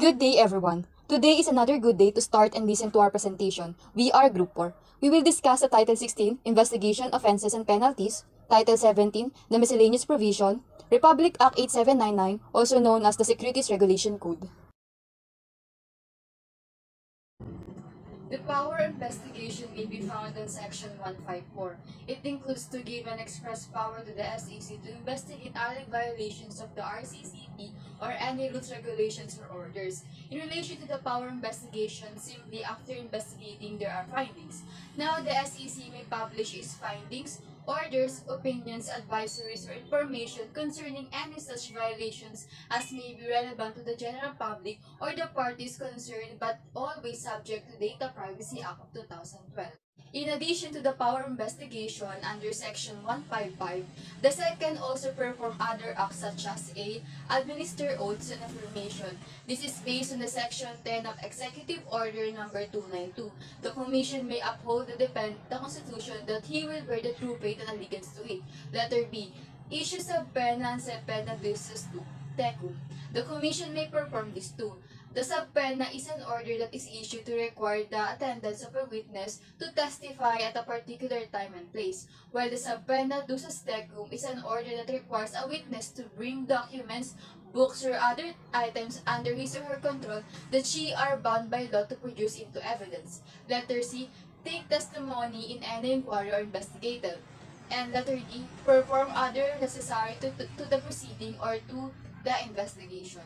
Good day, everyone. Today is another good day to start and listen to our presentation. We are Group 4. We will discuss the Title 16, Investigation, Offenses and Penalties, Title 17, the Miscellaneous Provision, Republic Act 8799, also known as the Securities Regulation Code. The power of investigation may be found in Section 154. It includes to give an express power to the SEC to investigate any violations of the RCC or any rules, regulations, or orders. In relation to the power of investigation, simply after investigating there are findings. Now, the SEC may publish its findings, orders, opinions, advisories, or information concerning any such violations as may be relevant to the general public or the parties concerned, but always subject to Data Privacy Act of 2012. In addition to the power of investigation under Section 155, the SEC can also perform other acts such as A. Administer oaths and affirmation. This is based on the Section 10 of Executive Order Number 292. The Commission may uphold the Constitution that he will bear the true faith and allegiance to it. Letter B. Issue sub pena and sub pena vices tecum. The Commission may perform this too. The subpoena is an order that is issued to require the attendance of a witness to testify at a particular time and place, while the subpoena duces tecum is an order that requires a witness to bring documents, books, or other items under his or her control that she are bound by law to produce into evidence. Letter C. Take testimony in any inquiry or investigative. And letter D. Perform other necessary to the proceeding or to the investigation.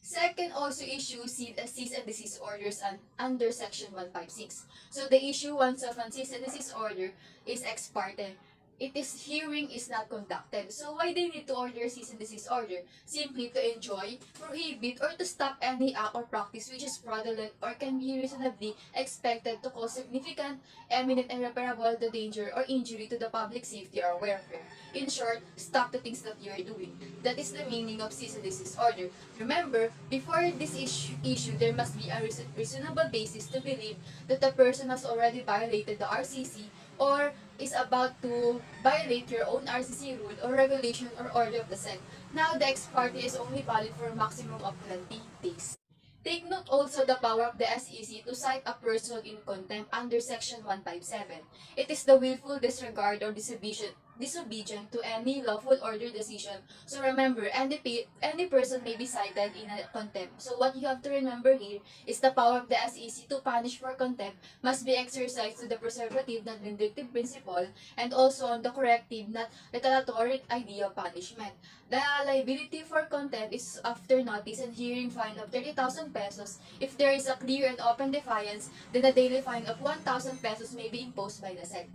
Second, also issue cease and desist orders under Section 156. So the issuance of a cease and desist order is ex parte. Hearing is not conducted. So why they need to order cease and desist order? Simply to enjoy, prohibit, or to stop any act or practice which is fraudulent or can be reasonably expected to cause significant, imminent, and irreparable danger or injury to the public safety or welfare. In short, stop the things that you are doing. That is the meaning of cease and desist order. Remember, before this issue, there must be a reasonable basis to believe that the person has already violated the RCC or is about to violate your own RCC rule or regulation or order of the SEC. Now, the ex parte is only valid for a maximum of 20 days. Take note also the power of the SEC to cite a person in contempt under Section 157. It is the willful disregard or disobedient to any lawful order decision. So remember, any person may be cited in a contempt. So what you have to remember here is the power of the SEC to punish for contempt must be exercised to the preservative, not vindictive principle, and also on the corrective, not retaliatory idea of punishment. The liability for contempt is after notice and hearing fine of 30,000 pesos. If there is a clear and open defiance, then a daily fine of 1,000 pesos may be imposed by the SEC.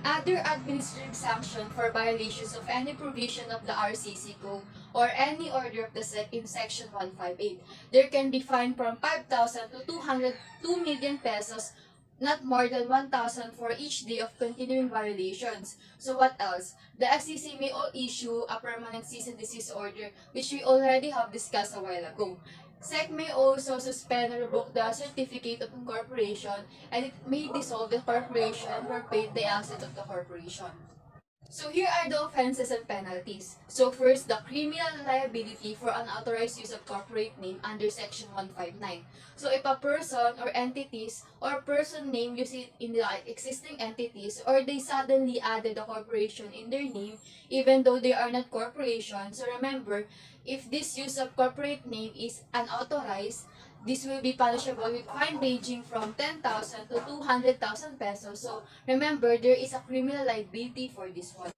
Other administrative sanction for violations of any provision of the RCC Code or any order of the SEC in Section 158. There can be fined from 5,000 to 2 million pesos, not more than 1,000 for each day of continuing violations. So what else? The SEC may issue a permanent cease and desist order, which we already have discussed a while ago. SEC may also suspend or revoke the certificate of incorporation, and it may dissolve the corporation and forfeit the assets of the corporation. So here are the offenses and penalties. So first, the criminal liability for unauthorized use of corporate name under Section 159. So if a person or entities or person name used in the existing entities or they suddenly added a corporation in their name even though they are not corporations. So remember, if this use of corporate name is unauthorized, this will be punishable with fine ranging from 10,000 to 200,000 pesos. So remember, there is a criminal liability for this one.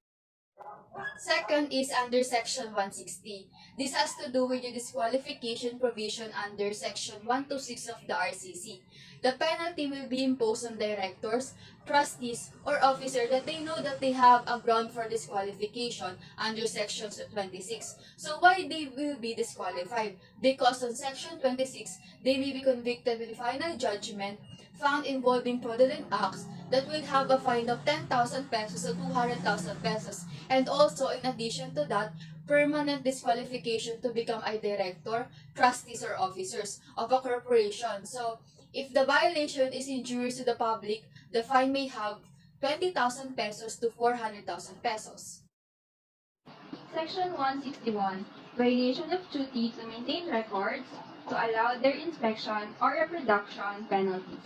Second is under Section 160. This has to do with the disqualification provision under Section 126 of the RCC. The penalty will be imposed on directors, trustees, or officers that they know that they have a ground for disqualification under Section 26. So why they will be disqualified? Because on Section 26, they may be convicted with final judgment found involving fraudulent acts that will have a fine of 10,000 pesos to 200,000 pesos. And also, in addition to that, permanent disqualification to become a director, trustees, or officers of a corporation. So, if the violation is injurious to the public, the fine may have 20,000 pesos to 400,000 pesos. Section 161. Violation of duty to maintain records, to allow their inspection or reproduction penalties.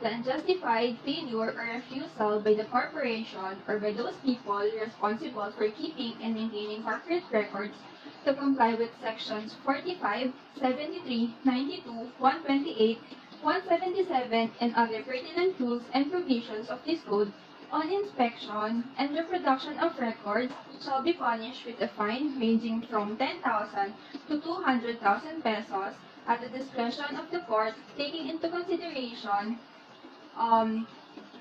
The unjustified failure or refusal by the corporation or by those people responsible for keeping and maintaining corporate records to comply with sections 45, 73, 92, 128, 177, and other pertinent rules and provisions of this code on inspection and reproduction of records shall be punished with a fine ranging from 10,000 to 200,000 pesos at the discretion of the court, taking into consideration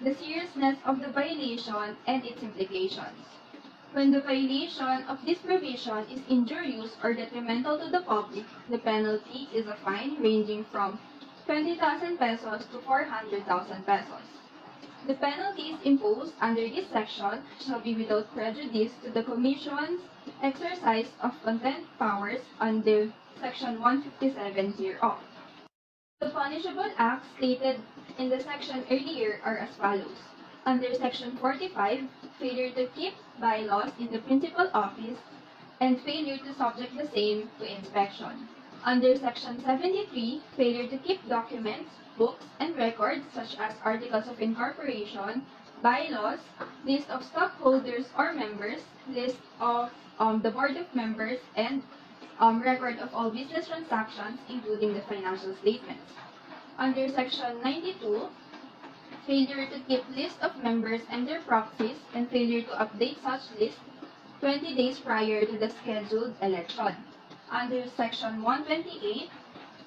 the seriousness of the violation and its implications. When the violation of this provision is injurious or detrimental to the public, the penalty is a fine ranging from 20,000 pesos to 400,000 pesos. The penalties imposed under this section shall be without prejudice to the Commission's exercise of contempt powers under Section 157 hereof. The punishable acts stated in the section earlier are as follows. Under Section 45, failure to keep bylaws in the principal office and failure to subject the same to inspection. Under Section 73, failure to keep documents, books, and records such as articles of incorporation, bylaws, list of stockholders or members, list of the board of members, and record of all business transactions, including the financial statements. Under Section 92, failure to keep list of members and their proxies, and failure to update such list 20 days prior to the scheduled election. Under Section 128,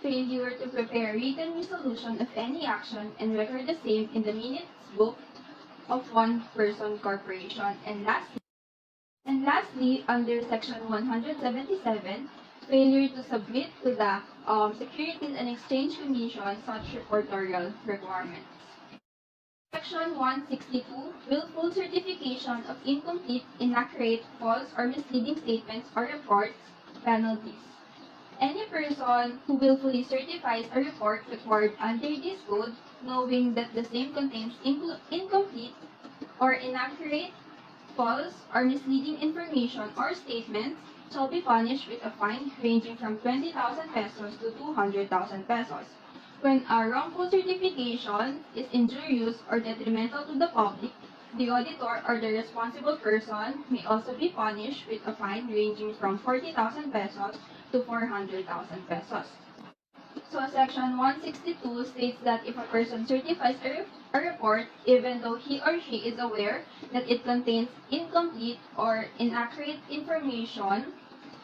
failure to prepare written resolution of any action and record the same in the minutes book of one-person corporation. And lastly, under Section 177, failure to submit to the Securities and Exchange Commission such reportorial requirements. Section 162, willful certification of incomplete, inaccurate, false, or misleading statements or reports, penalties. Any person who willfully certifies a report required under this code, knowing that the same contains incomplete or inaccurate, false, or misleading information or statements, shall be punished with a fine ranging from 20,000 pesos to 200,000 pesos. When a wrongful certification is injurious or detrimental to the public, the auditor or the responsible person may also be punished with a fine ranging from 40,000 pesos to 400,000 pesos. So Section 162 states that if a person certifies a report, even though he or she is aware that it contains incomplete or inaccurate information,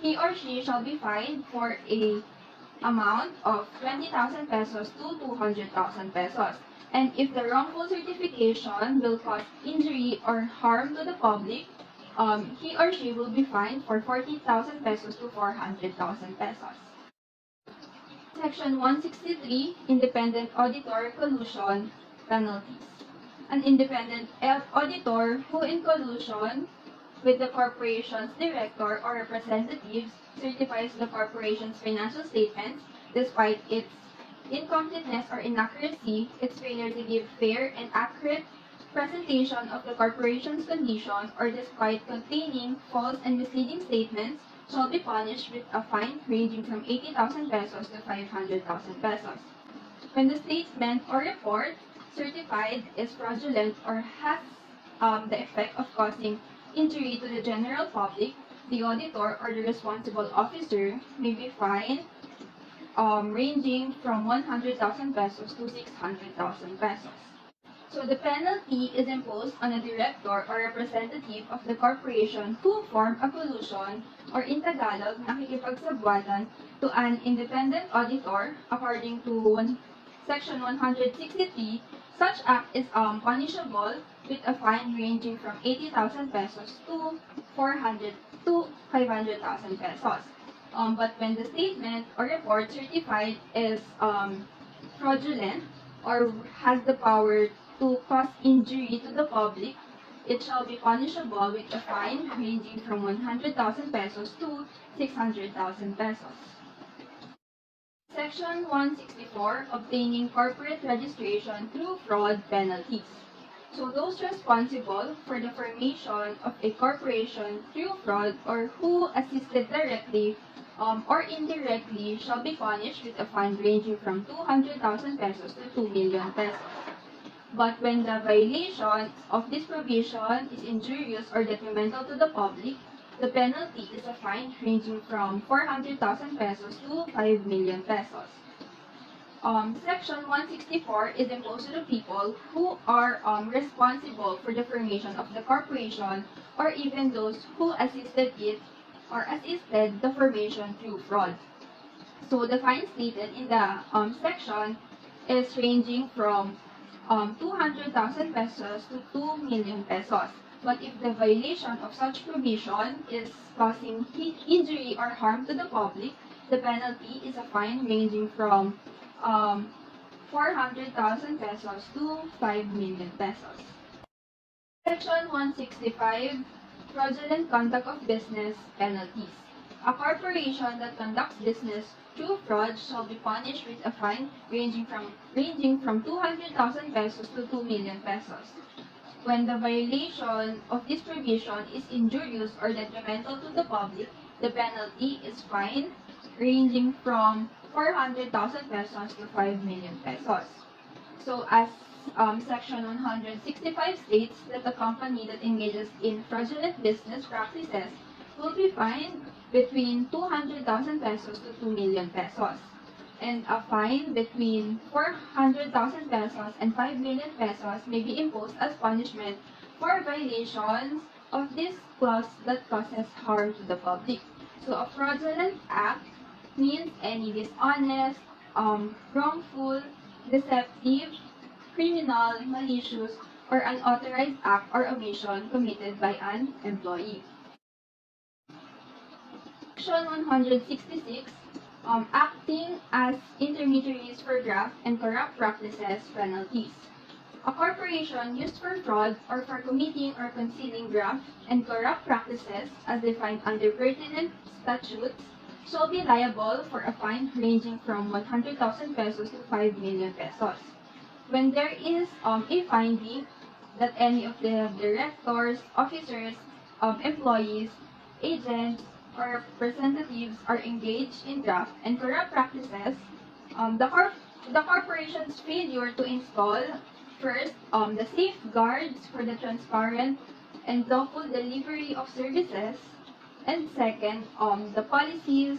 he or she shall be fined for a amount of 20,000 pesos to 200,000 pesos. And if the wrongful certification will cause injury or harm to the public, he or she will be fined for 40,000 pesos to 400,000 pesos. Section 163, Independent Auditor Collusion Penalties. An independent auditor who in collusion with the corporation's director or representatives certifies the corporation's financial statements despite its incompleteness or inaccuracy, its failure to give fair and accurate presentation of the corporation's condition, or despite containing false and misleading statements, shall be punished with a fine ranging from 80,000 pesos to 500,000 pesos. When the statement or report certified is fraudulent or has the effect of causing injury to the general public, the auditor or the responsible officer may be fined ranging from 100,000 pesos to 600,000 pesos. So the penalty is imposed on a director or representative of the corporation who form a collusion, or in Tagalog, nakikipagsabwatan, to an independent auditor according to Section 163. Such act is punishable with a fine ranging from 80,000 pesos to 400 to 500,000 pesos. But when the statement or report certified is fraudulent or has the power to cause injury to the public, it shall be punishable with a fine ranging from 100,000 pesos to 600,000 pesos. Section 164, Obtaining Corporate Registration Through Fraud Penalties. So those responsible for the formation of a corporation through fraud or who assisted directly or indirectly shall be punished with a fine ranging from 200,000 pesos to 2 million pesos. But when the violation of this provision is injurious or detrimental to the public, the penalty is a fine ranging from 400,000 pesos to 5 million pesos. Section 164 is imposed to the people who are responsible for the formation of the corporation or even those who assisted it or assisted the formation through fraud. So the fine stated in the section is ranging from 200,000 pesos to 2 million pesos. But if the violation of such provision is causing injury or harm to the public, the penalty is a fine ranging from 400,000 pesos to 5 million pesos. Section 165, fraudulent conduct of business penalties. A corporation that conducts business through fraud shall be punished with a fine ranging from 200,000 pesos to 2 million pesos. When the violation of this provision is injurious or detrimental to the public, the penalty is fine ranging from 400,000 pesos to 5 million pesos. So as Section 165 states that the company that engages in fraudulent business practices will be fined between 200,000 pesos to 2 million pesos, and a fine between 400,000 pesos and 5 million pesos may be imposed as punishment for violations of this clause that causes harm to the public. So a fraudulent act means any dishonest, wrongful, deceptive, criminal, malicious, or unauthorized act or omission committed by an employee. Section 166, acting as intermediaries for graft and corrupt practices penalties. A corporation used for fraud or for committing or concealing graft and corrupt practices as defined under pertinent statutes shall be liable for a fine ranging from 100,000 pesos to 5 million pesos. When there is a finding that any of the directors, officers, employees, agents, or representatives are engaged in graft and corrupt practices, the corporation's failure to install first the safeguards for the transparent and lawful delivery of services, and second the policies,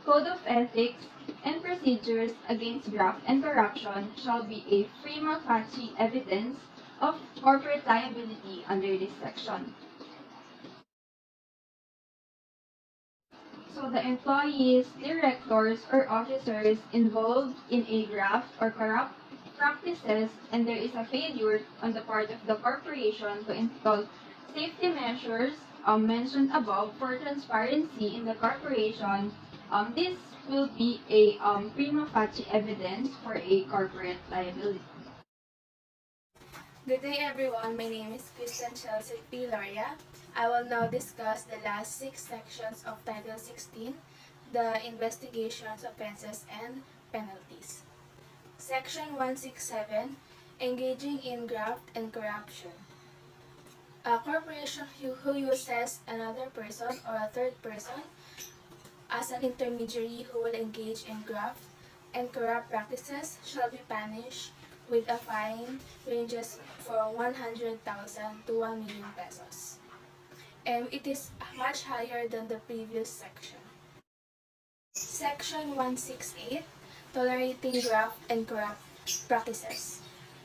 code of ethics, and procedures against graft and corruption shall be a prima facie evidence of corporate liability under this section. So the employees, directors, or officers involved in a graft or corrupt practices and there is a failure on the part of the corporation to install safety measures mentioned above for transparency in the corporation, this will be a prima facie evidence for a corporate liability. Good day everyone, my name is Kristen, Chelsey, Loria. I will now discuss the last 6 sections of Title 16, the investigations, offenses, and penalties. Section 167, engaging in graft and corruption. A corporation who uses another person or a third person as an intermediary who will engage in graft and corrupt practices shall be punished with a fine ranges from 100,000 to 1 million pesos. And it is much higher than the previous section. Section 168, tolerating graft and corrupt practices.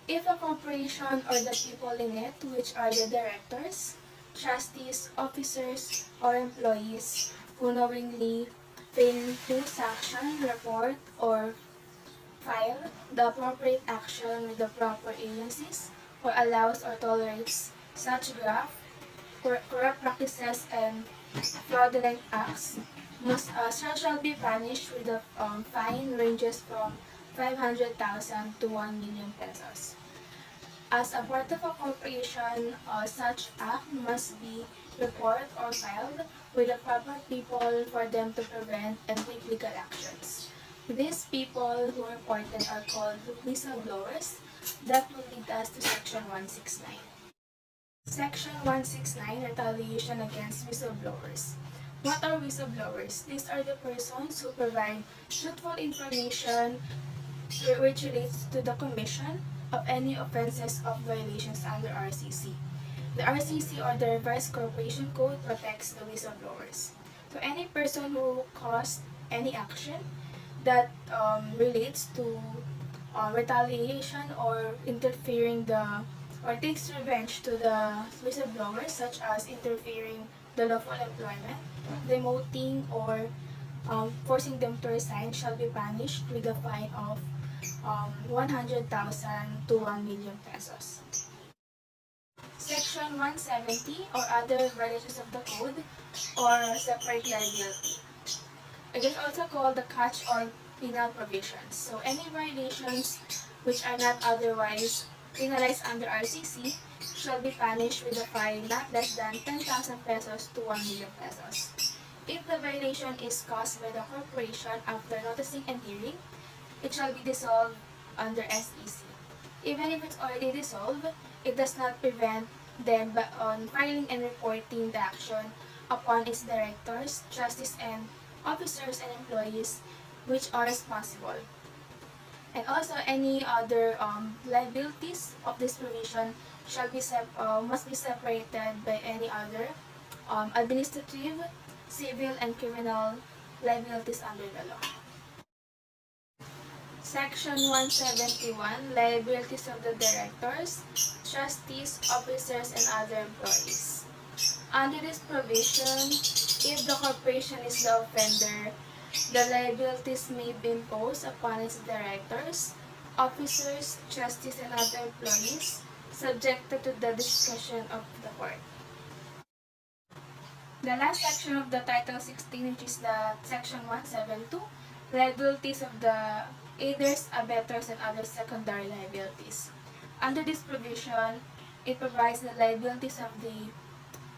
If a corporation or the people in it, which are the directors, trustees, officers, or employees, who knowingly fail to sanction, report, or file the appropriate action with the proper agencies, or allows or tolerates such graft, corrupt practices, and fraudulent acts, shall be punished with a fine ranges from 500,000 to 1 million pesos. As a part of a corporation, such act must be reported or filed with the proper people for them to prevent and take legal actions. These people who reported are called whistleblowers. That will lead us to Section 169. Section 169, retaliation against whistleblowers. What are whistleblowers? These are the persons who provide truthful information which relates to the commission of any offenses of violations under RCC. The RCC, or the Revised Corporation Code, protects the whistleblowers. So any person who caused any action that relates to retaliation or interfering or takes revenge to the whistleblowers, such as interfering the lawful employment, demoting, or forcing them to resign, shall be punished with a fine of 100,000 to 1 million pesos. Section 170, or other violations of the code, or separate liability. It is also called the catch or penal provisions. So any violations which are not otherwise penalized under RCC shall be punished with a fine not less than 10,000 pesos to 1 million pesos. If the violation is caused by the corporation after noticing and hearing, it shall be dissolved under SEC. Even if it's already dissolved, it does not prevent them on filing and reporting the action upon its directors, trustees, and officers and employees which are responsible. And also, any other liabilities of this provision shall be must be separated by any other administrative, civil, and criminal liabilities under the law. Section 171, liabilities of the directors, trustees, officers, and other employees. Under this provision, if the corporation is the offender, the liabilities may be imposed upon its directors, officers, trustees, and other employees, subjected to the discretion of the court. The last section of the Title 16, which is the Section 172, liabilities of the aiders, abettors, and other secondary liabilities. Under this provision, it provides the liabilities of the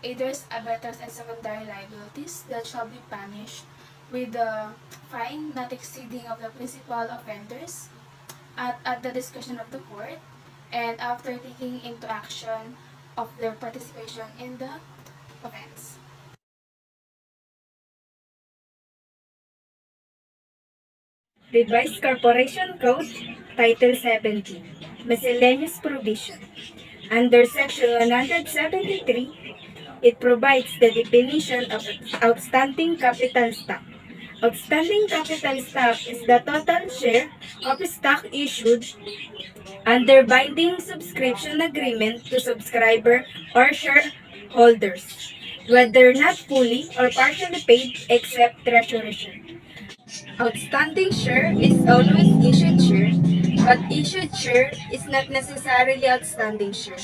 aiders, abettors, and secondary liabilities that shall be punished with the fine not exceeding of the principal offenders at the discretion of the court, and after taking into action of their participation in the offense. Revised Corporation Code, Title 17, Miscellaneous Provision. Under Section 173, it provides the definition of outstanding capital stock. Outstanding capital stock is the total share of stock issued under binding subscription agreement to subscriber or shareholders, whether not fully or partially paid except treasury share. Outstanding share is always issued share, but issued share is not necessarily outstanding share,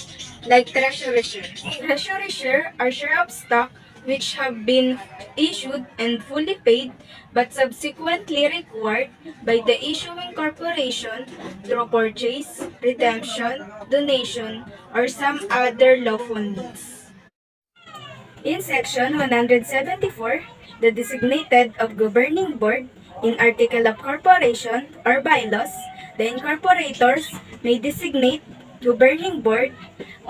like treasury share. Treasury share are share of stock which have been issued and fully paid, but subsequently required by the issuing corporation through purchase, redemption, donation, or some other lawful means. In Section 174, the designated of governing board in Article of Corporation or bylaws, the incorporators may designate governing board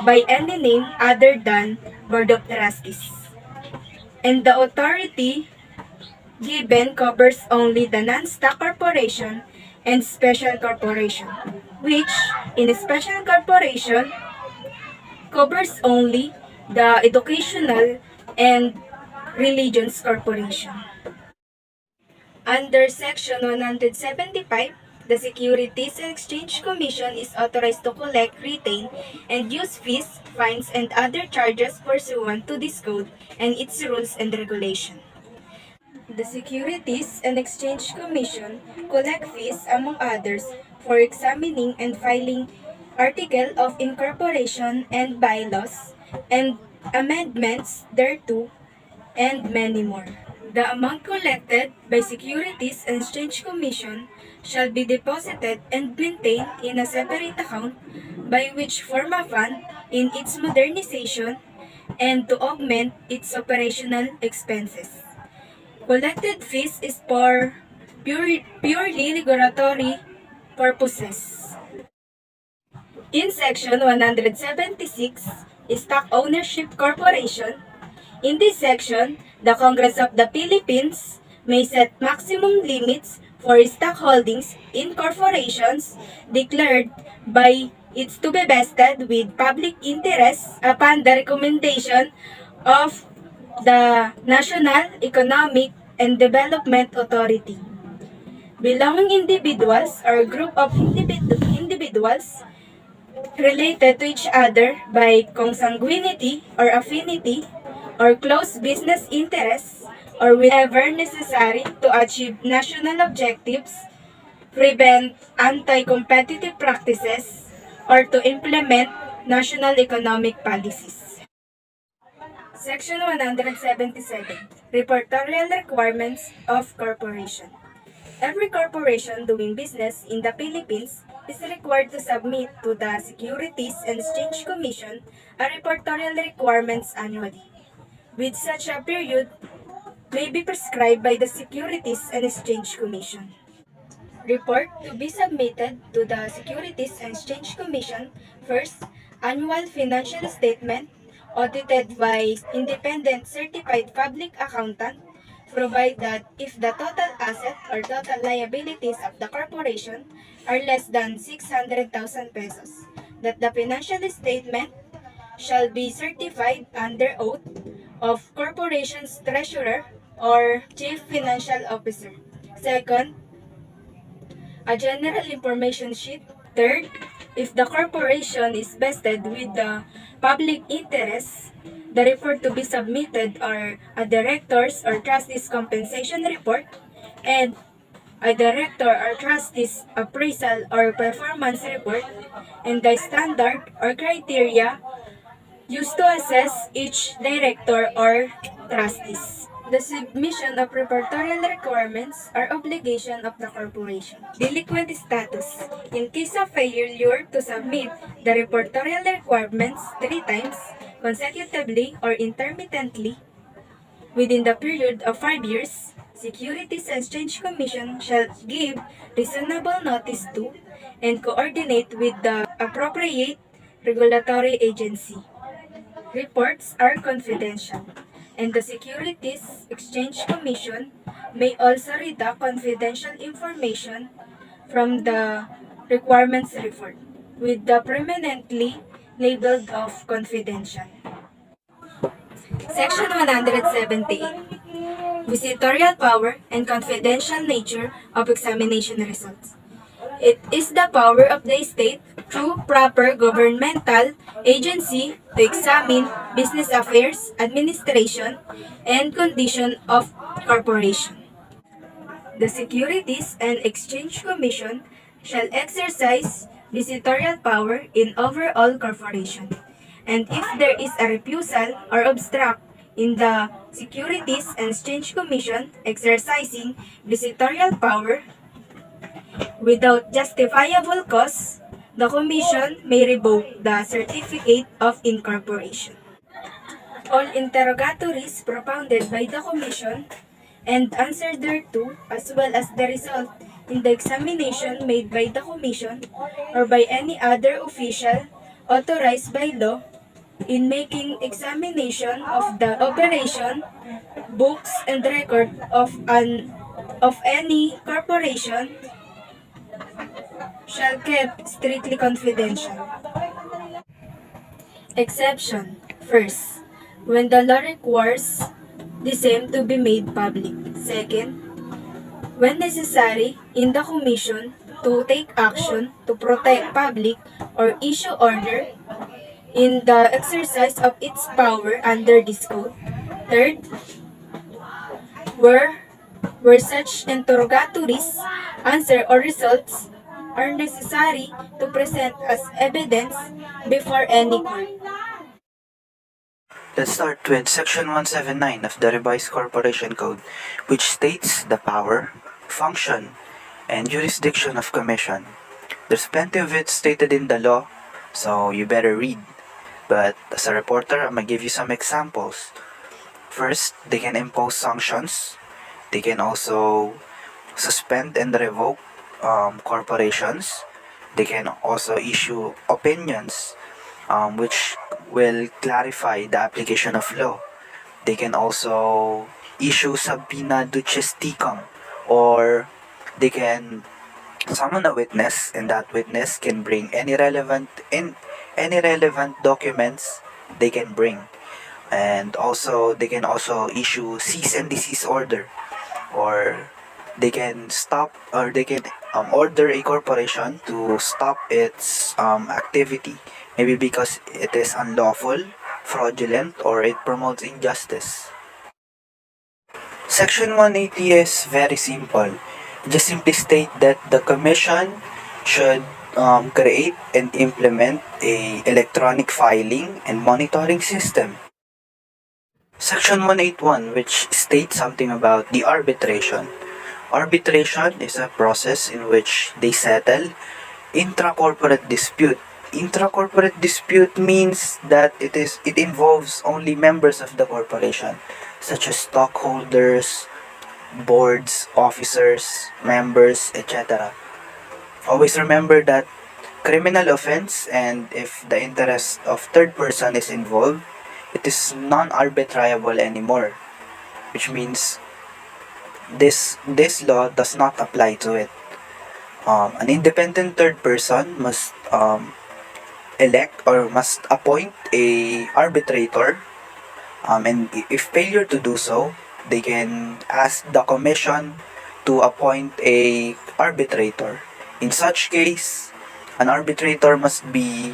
by any name other than Board of Trustees. And the authority given covers only the non-stock corporation and special corporation, which in a special corporation covers only the educational and religions corporation. Under Section 175, the Securities and Exchange Commission is authorized to collect, retain, and use fees, fines, and other charges pursuant to this code and its rules and regulation. The Securities and Exchange Commission collect fees, among others, for examining and filing article of incorporation and bylaws and amendments thereto, and many more. The amount collected by Securities and Exchange Commission shall be deposited and maintained in a separate account by which form a fund in its modernization and to augment its operational expenses. Collected fees is for purely regulatory purposes. In Section 176, Stock Ownership Corporation, In this section, the Congress of the Philippines may set maximum limits for stock holdings in corporations declared by its to be vested with public interest upon the recommendation of the National Economic and Development Authority. Belonging individuals or group of individuals related to each other by consanguinity or affinity or close business interests or whenever necessary to achieve national objectives, prevent anti-competitive practices, or to implement national economic policies. Section 177. Reportorial Requirements of Corporation. Every corporation doing business in the Philippines is required to submit to the Securities and Exchange Commission a reportorial requirements annually, with such a period may be prescribed by the Securities and Exchange Commission. Report to be submitted to the Securities and Exchange Commission. First, annual financial statement audited by independent certified public accountant provide that if the total asset or total liabilities of the corporation are less than 600,000 pesos, that the financial statement shall be certified under oath of corporation's treasurer or chief financial officer. Second, a general information sheet. Third, if the corporation is vested with the public interest, the report to be submitted are a director's or trustee's compensation report and a director or trustee's appraisal or performance report and the standard or criteria used to assess each director or trustees. The submission of reportorial requirements are obligation of the corporation. Delinquent status. In case of failure to submit the reportorial requirements 3 times consecutively or intermittently within the period of 5 years, Securities and Exchange Commission shall give reasonable notice to and coordinate with the appropriate regulatory agency. Reports are confidential, and the Securities Exchange Commission may also redact confidential information from the requirements report with the permanently labeled of confidential. Section 178. Visitorial power and confidential nature of examination results. It is the power of the state through proper governmental agency to examine business affairs, administration, and condition of corporation. The Securities and Exchange Commission shall exercise visitorial power in overall corporation. And if there is a refusal or obstruct in the Securities and Exchange Commission exercising visitorial power, without justifiable cause, the Commission may revoke the Certificate of Incorporation. All interrogatories propounded by the Commission and answered thereto, as well as the result in the examination made by the Commission or by any other official authorized by law in making examination of the operation, books, and record of any corporation shall kept strictly confidential. Exception. First, when the law requires the same to be made public. Second, when necessary in the Commission to take action to protect public or issue order in the exercise of its power under this code. Third, where such interrogatories, answer or results are necessary to present as evidence before any court. Let's start with Section 179 of the Revised Corporation Code, which states the power, function, and jurisdiction of Commission. There's plenty of it stated in the law, so you better read. But as a reporter, I'm going to give you some examples. First, they can impose sanctions. They can also suspend and revoke corporations. They can also issue opinions which will clarify the application of law. They can also issue subpoena duces tecum, or they can summon a witness, and that witness can bring any relevant documents they can bring. And also they can also issue cease and desist order, or they can stop, or they can order a corporation to stop its activity, maybe because it is unlawful, fraudulent, or it promotes injustice. Section 180 is very simple. Just simply state that the commission should create and implement a electronic filing and monitoring system. Section 181, which states something about the arbitration. Arbitration is a process in which they settle intra-corporate dispute. Intra-corporate dispute means that it involves only members of the corporation, such as stockholders, boards, officers, members, etc. Always remember that criminal offense, and if the interest of third person is involved, it is non-arbitrable anymore, which means this law does not apply to it. An independent third person must elect or must appoint a arbitrator, and if failure to do so, they can ask the commission to appoint a arbitrator. In such case, an arbitrator must be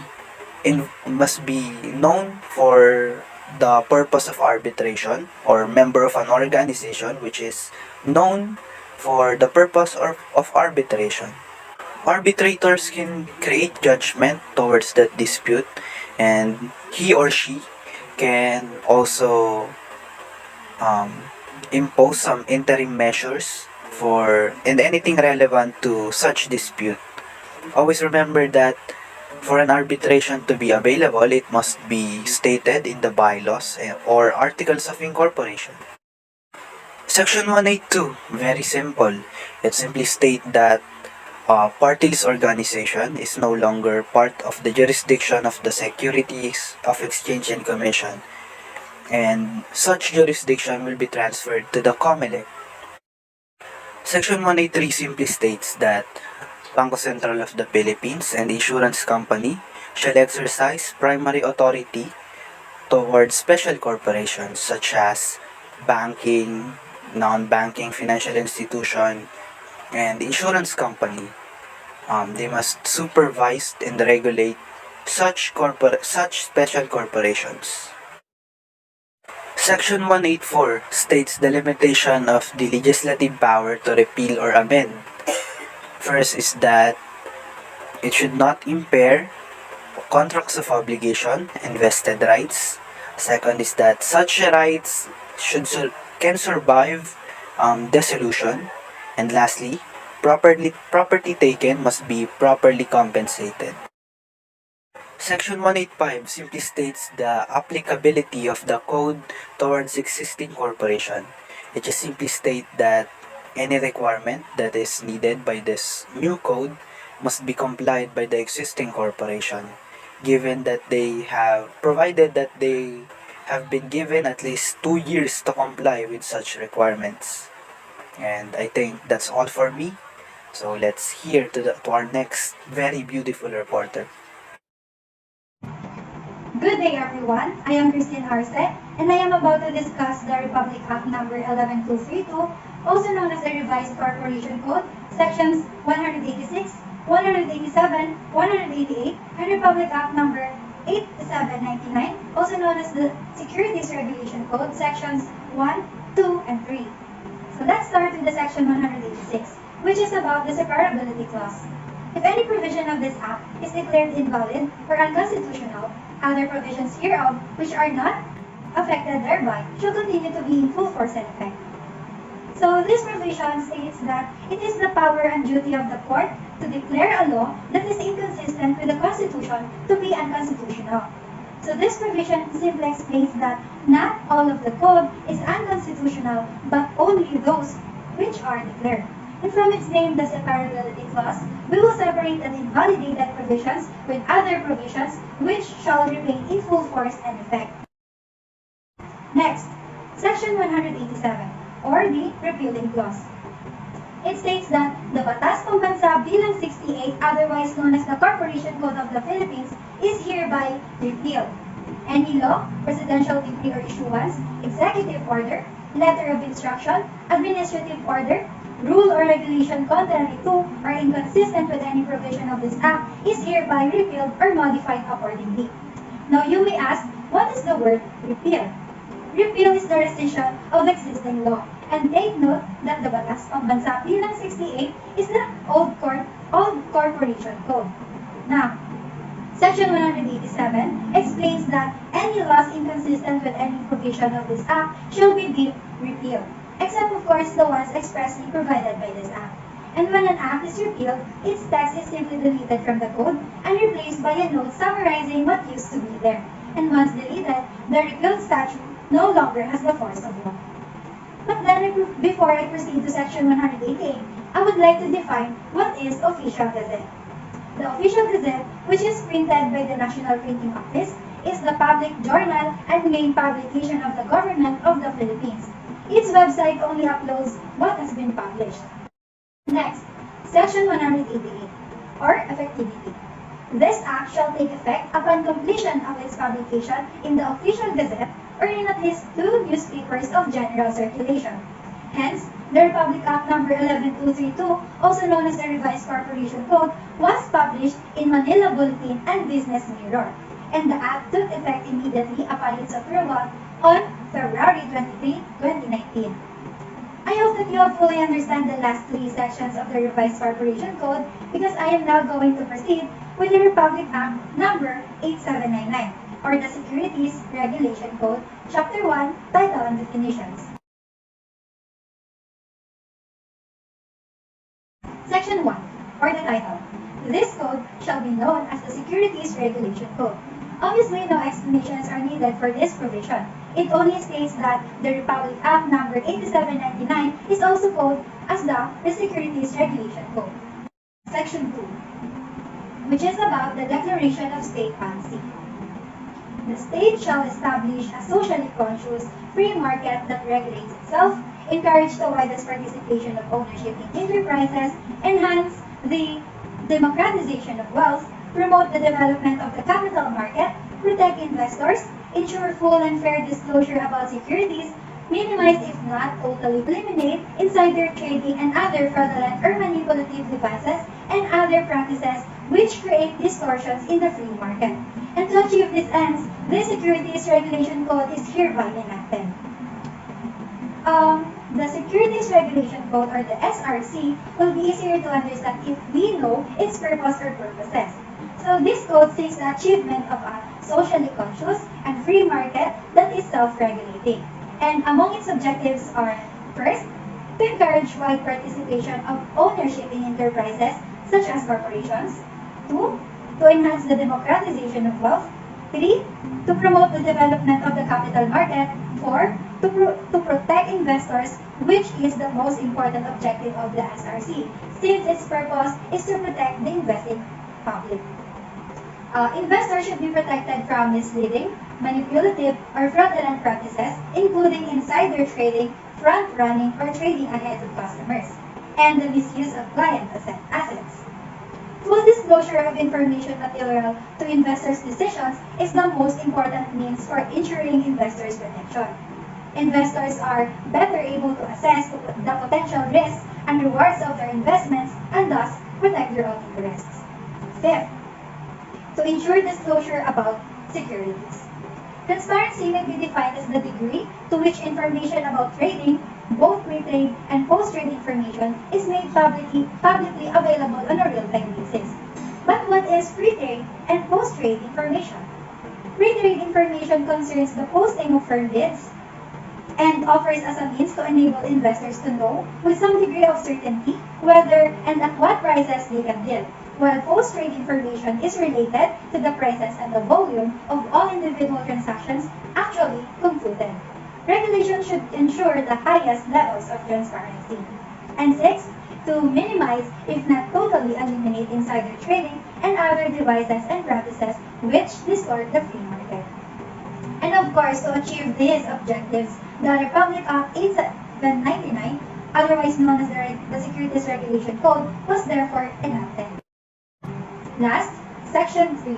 known for the purpose of arbitration, or member of an organization which is known for the purpose of arbitration. Arbitrators can create judgment towards that dispute, and he or she can also impose some interim measures for and anything relevant to such dispute. Always remember that for an arbitration to be available, it must be stated in the bylaws or articles of incorporation. Section 182, very simple. It simply states that partyless organization is no longer part of the jurisdiction of the Securities of Exchange and Commission, and such jurisdiction will be transferred to the COMELEC. Section 183 simply states that Bangko Sentral of the Philippines and Insurance Company shall exercise primary authority towards special corporations such as banking, non-banking financial institution, and insurance company. They must supervise and regulate such special corporations. Section 184 states the limitation of the legislative power to repeal or amend. First is that it should not impair contracts of obligation and vested rights. Second is that such rights can survive dissolution. And lastly, property taken must be properly compensated. Section 185 simply states the applicability of the code towards existing corporation. It just simply states that any requirement that is needed by this new code must be complied by the existing corporation, given that provided that they have been given at least 2 years to comply with such requirements. And I think that's all for me. So let's hear to our next very beautiful reporter. Good day, everyone. I am Kristen Arce, and I am about to discuss the Republic Act number 11232, also known as the Revised Corporation Code, sections 186, 187, 188, and Republic Act number 8799, also known as the Securities Regulation Code, sections 1, 2, and 3. So let's start with the section 186, which is about the separability clause. If any provision of this act is declared invalid or unconstitutional, other provisions hereof which are not affected thereby shall continue to be in full force and effect. So this provision states that it is the power and duty of the court to declare a law that is inconsistent with the Constitution to be unconstitutional. So this provision simply explains that not all of the code is unconstitutional, but only those which are declared. And from its name, the separability clause, we will separate and invalidate that provisions with other provisions which shall remain in full force and effect. Next, Section 187, or the Repealing Clause. It states that the Batas Pambansa bilang 68, otherwise known as the Corporation Code of the Philippines, is hereby repealed. Any law, presidential decree or issuance, executive order, letter of instruction, administrative order, rule or regulation contrary to or inconsistent with any provision of this act is hereby repealed or modified accordingly. Now you may ask, what is the word repeal? Repeal is the rescission of existing law. And take note that the Batas Pambansa bilang 68 is the old corporation code. Now, Section 187 explains that any laws inconsistent with any provision of this act shall be deemed repealed, except of course the ones expressly provided by this act. And when an act is repealed, its text is simply deleted from the code and replaced by a note summarizing what used to be there. And once deleted, the repealed statute no longer has the force of law. But then, before I proceed to Section 188, I would like to define what is Official Gazette. The Official Gazette, which is printed by the National Printing Office, is the public journal and main publication of the government of the Philippines. Its website only uploads what has been published. Next, Section 188, or Effectivity. This act shall take effect upon completion of its publication in the Official Gazette or in at least 2 newspapers of general circulation. Hence, the Republic Act No. 11232, also known as the Revised Corporation Code, was published in Manila Bulletin and Business Mirror, and the act took effect immediately upon its approval on February 23, 2019. I hope that you all fully understand the last 3 sections of the Revised Corporation Code because I am now going to proceed with the Republic Act No. 8799, or the Securities Regulation Code, Chapter 1, Title and Definitions. Section 1, or the title. This code shall be known as the Securities Regulation Code. Obviously, no explanations are needed for this provision. It only states that the Republic Act No. 8799 is also called as the Securities Regulation Code. Section 2, which is about the declaration of state policy. The state shall establish a socially conscious free market that regulates itself, encourage the widest participation of ownership in enterprises, enhance the democratization of wealth, promote the development of the capital market, protect investors, ensure full and fair disclosure about securities, minimize if not totally eliminate insider trading and other fraudulent or manipulative devices and other practices which create distortions in the free market. And to achieve these ends, the Securities Regulation Code is hereby enacted. The Securities Regulation Code, or the SRC, will be easier to understand if we know its purpose or purposes. So this code seeks the achievement of a socially conscious and free market that is self-regulating. And among its objectives are, first, to encourage wide participation of ownership in enterprises such as corporations. 2, to enhance the democratization of wealth. 3, to promote the development of the capital market. 4, to protect investors, which is the most important objective of the SRC, since its purpose is to protect the investing public. Investors should be protected from misleading, manipulative, or fraudulent practices, including insider trading, front-running, or trading ahead of customers, and the misuse of client assets. Full disclosure of information material to investors' decisions is the most important means for ensuring investors' protection. Investors are better able to assess the potential risks and rewards of their investments and thus protect their own interests. Fifth, to ensure disclosure about securities. Transparency may be defined as the degree to which information about trading, both pre-trade and post-trade information, is made publicly available on a real-time basis. But what is pre-trade and post-trade information? Pre-trade information concerns the posting of firm bids and offers as a means to enable investors to know with some degree of certainty whether and at what prices they can bid, while post-trade information is related to the prices and the volume of all individual transactions actually concluded. Regulation should ensure the highest levels of transparency. And 6, to minimize, if not totally eliminate insider trading and other devices and practices which distort the free market. And And of course, to achieve these objectives, the Republic Act 8799, otherwise known as the Securities Regulation Code, was therefore enacted. Last, Section 3,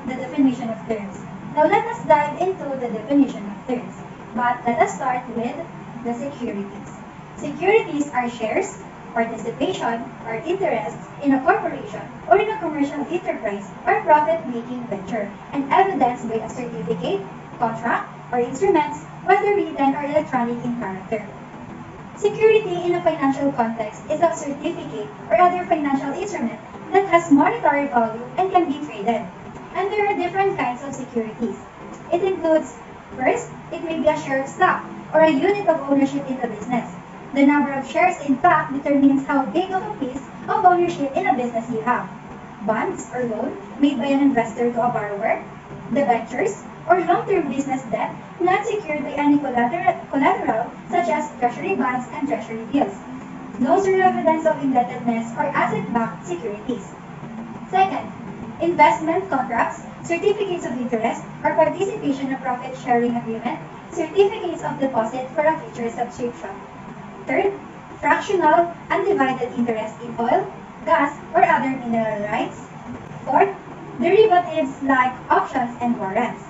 the definition of terms. Now let us dive into the definition of terms. But let us start with the securities. Securities are shares, participation, or interests in a corporation or in a commercial enterprise or profit-making venture, and evidenced by a certificate, contract, or instruments, whether written or electronic in character. Security in a financial context is a certificate or other financial instrument that has monetary value and can be traded. And there are different kinds of securities. It includes, first, it may be a share of stock or a unit of ownership in the business. The number of shares, in fact, determines how big of a piece of ownership in a business you have. Bonds or loan made by an investor to a borrower. Debentures or long-term business debt not secured by any collateral such as treasury bonds and treasury bills. Those are evidence of indebtedness or asset-backed securities. Second, investment contracts, certificates of interest or participation in profit-sharing agreement, certificates of deposit for a future subscription. Third, fractional undivided interest in oil, gas, or other mineral rights. Fourth, derivatives like options and warrants.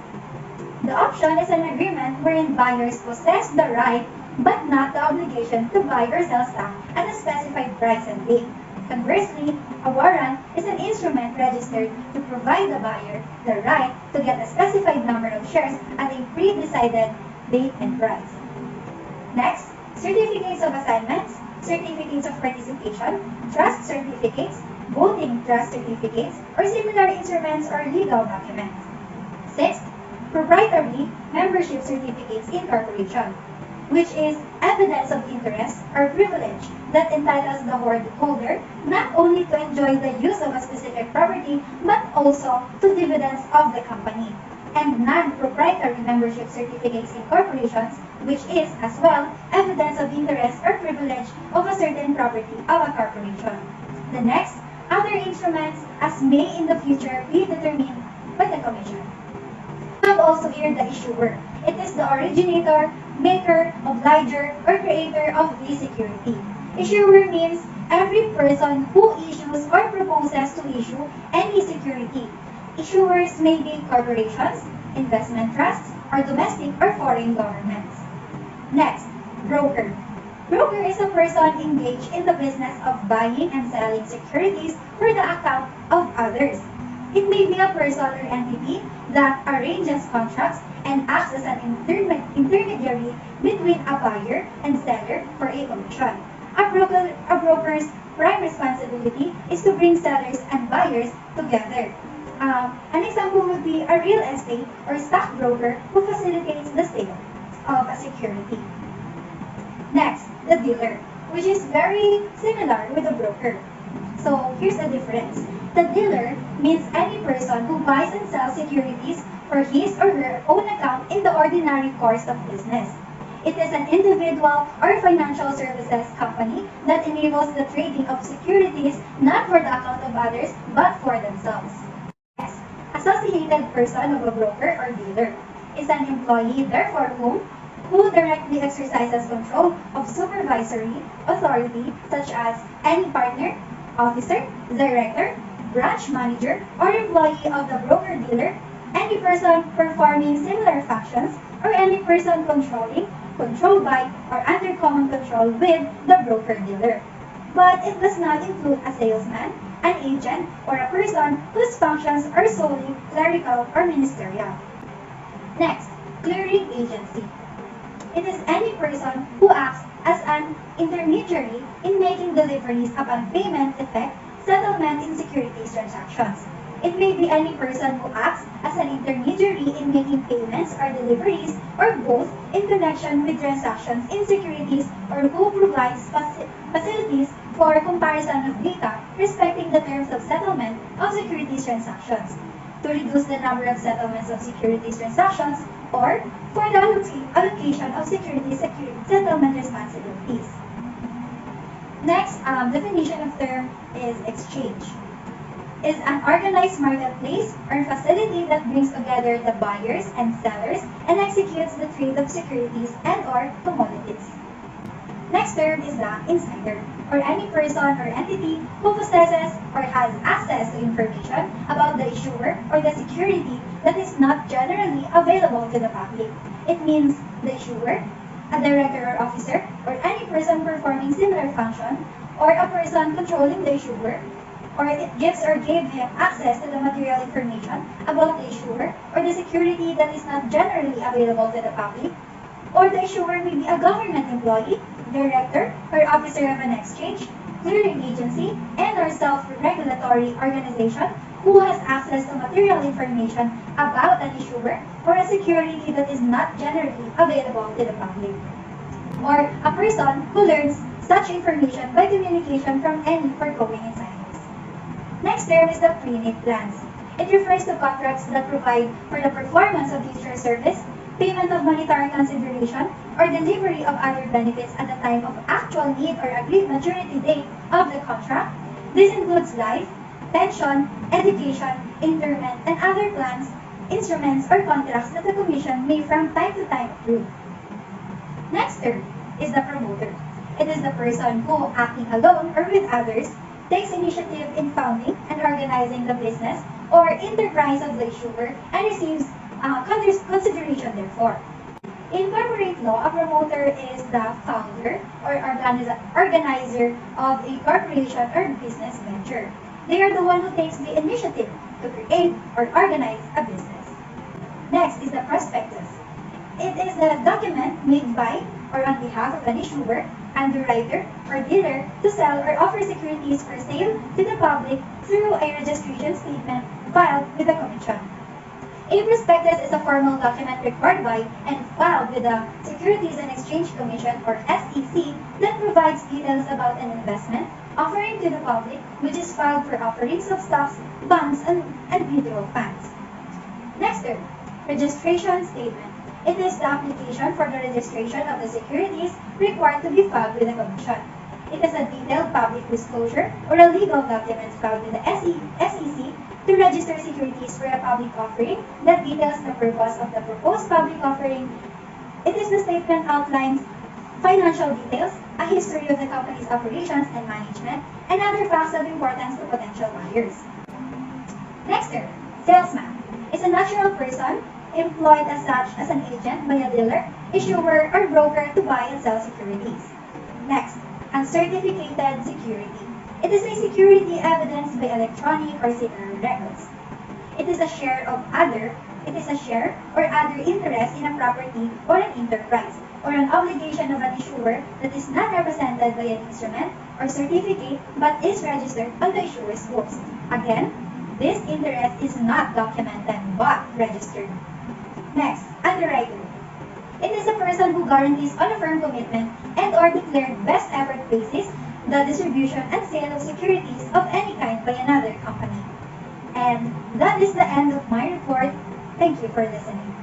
The option is an agreement wherein buyers possess the right but not the obligation to buy or sell stock at a specified price and date. Conversely, a warrant is an instrument registered to provide the buyer the right to get a specified number of shares at a pre-decided date and price. Next, certificates of assignments, certificates of participation, trust certificates, voting trust certificates, or similar instruments or legal documents. Sixth, proprietary membership certificates in corporation, which is evidence of interest or privilege that entitles the holder not only to enjoy the use of a specific property, but also to dividends of the company. And non-proprietary membership certificates in corporations, which is, as well, evidence of interest or privilege of a certain property of a corporation. The next, other instruments as may in the future be determined by the Commission. We have also here the issuer. It is the originator, maker, obliger, or creator of the security. Issuer means every person who issues or proposes to issue any security. Issuers may be corporations, investment trusts, or domestic or foreign governments. Next, broker. Broker is a person engaged in the business of buying and selling securities for the account of others. It may be a person or entity that arranges contracts and acts as an intermediary between a buyer and seller for a commission. A broker's prime responsibility is to bring sellers and buyers together. An example would be a real estate or stockbroker who facilitates the sale of a security. Next, the dealer, which is very similar with the broker. So here's the difference. The dealer means any person who buys and sells securities for his or her own account in the ordinary course of business. It is an individual or financial services company that enables the trading of securities not for the account of others but for themselves. Yes, associated person of a broker or dealer is an employee therefore who directly exercises control of supervisory authority such as any partner, officer, director, branch manager, or employee of the broker-dealer, any person performing similar functions, or any person controlled by, or under common control with the broker-dealer. But it does not include a salesman, an agent, or a person whose functions are solely clerical or ministerial. Next, clearing agency. It is any person who acts as an intermediary in making deliveries upon payment effect, settlement in securities transactions. It may be any person who acts as an intermediary in making payments or deliveries, or both in connection with transactions in securities, or who provides facilities for comparison of data respecting the terms of settlement of securities transactions, to reduce the number of settlements of securities transactions, or for the allocation of securities settlement responsibilities. Next, definition of term is exchange. is an organized marketplace or facility that brings together the buyers and sellers and executes the trade of securities and or commodities. Next term is the insider, or any person or entity who possesses or has access to information about the issuer or the security that is not generally available to the public. It means the issuer, a director or officer, or any person performing similar function, or a person controlling the issuer, or it gives or gave him access to the material information about the issuer or the security that is not generally available to the public, or the issuer may be a government employee, director, or officer of an exchange, clearing agency, and or self-regulatory organization who has access to material information about an issuer or a security that is not generally available to the public, or a person who learns such information by communication from any foregoing insiders. Next term is the pre-need plans. It refers to contracts that provide for the performance of future service, payment of monetary consideration, or delivery of other benefits at the time of actual need or agreed maturity date of the contract. This includes life, pension, education, interment, and other plans, instruments, or contracts that the Commission may from time to time approve. Next term is the promoter. It is the person who, acting alone or with others, takes initiative in founding and organizing the business or enterprise of the issuer and receives consideration therefore. In corporate law, a promoter is the founder or organizer of a corporation or business venture. They are the one who takes the initiative to create or organize a business. Next is the prospectus. It is the document made by or on behalf of an issuer, underwriter, or dealer to sell or offer securities for sale to the public through a registration statement filed with the Commission. A prospectus is a formal document required by and filed with the Securities and Exchange Commission or SEC that provides details about an investment offering to the public, which is filed for offerings of stocks, bonds, and mutual funds. Next term, registration statement. It is the application for the registration of the securities required to be filed with the Commission. It is a detailed public disclosure or a legal document filed with the SEC to register securities for a public offering that details the purpose of the proposed public offering. It is the statement outlines financial details, a history of the company's operations and management, and other facts of importance to potential buyers. Next term, salesman is a natural person employed as such as an agent by a dealer, issuer, or broker to buy and sell securities. Next, uncertificated security. It is a security evidenced by electronic or serial records. It is a share or other interest in a property or an enterprise, or an obligation of an issuer that is not represented by an instrument or certificate but is registered on the issuer's books. Again, this interest is not documented but registered. Next, underwriter. It is a person who guarantees on a firm commitment and or declared best effort basis the distribution and sale of securities of any kind by another company. And that is the end of my report. Thank you for listening.